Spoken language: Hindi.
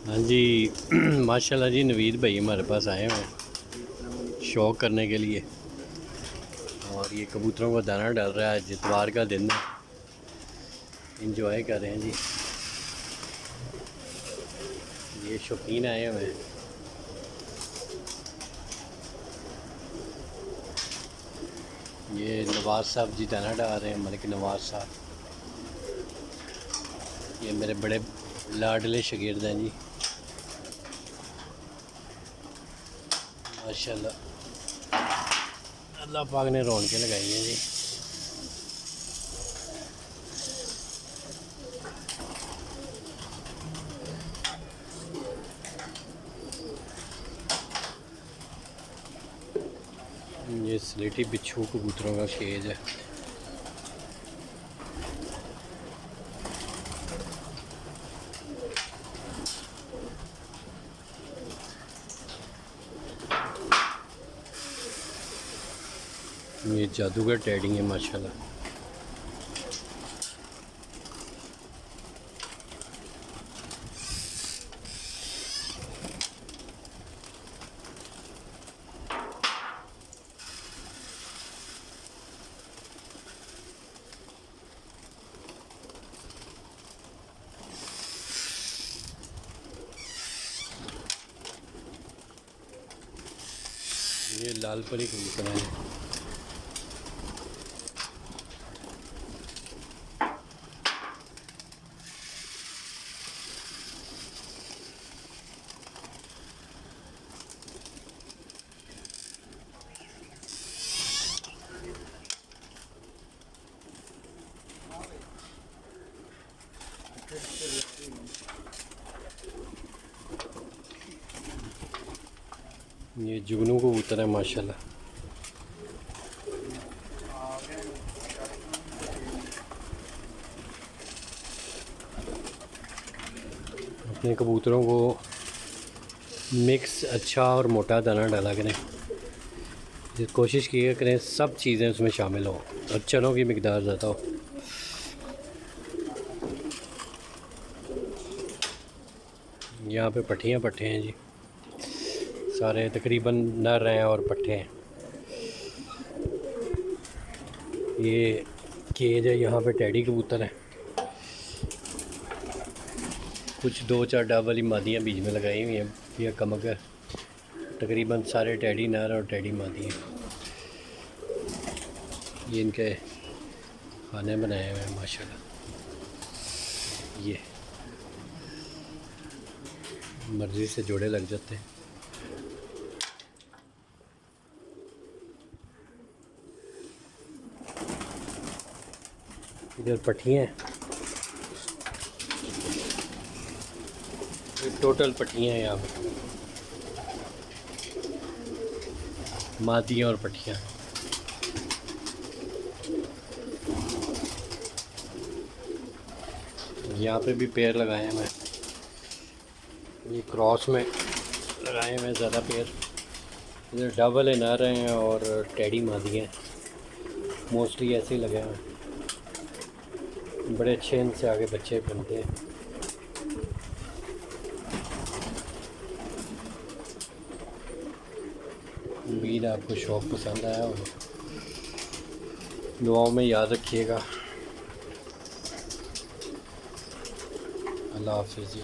हाँ जी माशाल्लाह जी, नवीद भाई हमारे पास आए हुए हैं शौक करने के लिए। और ये कबूतरों को दाना डाल रहा है। इतवार का दिन है, इंजॉय कर रहे हैं जी। ये शौकीन आए हुए हैं। ये नवाज साहब जी दाना डाल रहे हैं, मलिक नवाज साहब। ये मेरे बड़े लाडले शागिर्द हैं जी, माशाल्लाह। अल्लाह पाक ने रौनकें लगाई हैं जी। ये स्लेटी बिच्छू कबूतरों का केज है। ये जादूगर टैडी है माशाल्लाह। ये लाल परी कबूतर है। ये जुगनू कबूतर है माशाल्लाह। अपने कबूतरों को मिक्स अच्छा और मोटा दाना डाला करें। कोशिश किया करें सब चीज़ें उसमें शामिल हो और चनों की मिकदार ज़्यादा हो। यहाँ पे पट्ठे हैं जी, सारे तकरीबन नर हैं और पट्ठे हैं। ये केज है, यहाँ पे टैडी कबूतर है। कुछ 2-4 डाब वाली मादियाँ बीच में लगाई हुई हैं या कमकर। तकरीबन सारे टैडी नर और टैडी मादी हैं। ये इनके खाने बनाए हुए हैं माशाल्लाह। ये मर्ज़ी से जोड़े लग जाते हैं। इधर पट्टियाँ हैं, टोटल पट्टियाँ हैं यहाँ पर, मादियाँ और पट्टियाँ। यहाँ पे भी पेड़ लगाए हैं मैं, ये क्रॉस में लगाए हुए ज़्यादा पेड़। इधर डबल है नर हैं और टैडी मादी हैं, मोस्टली ऐसे ही लगे हुए हैं। बड़े अच्छे इनसे आगे बच्चे बनते हैं। उम्मीद आपको शौक़ पसंद आया होगा। दुआओं में याद रखिएगा। अल्लाह हाफ़िज़ जी।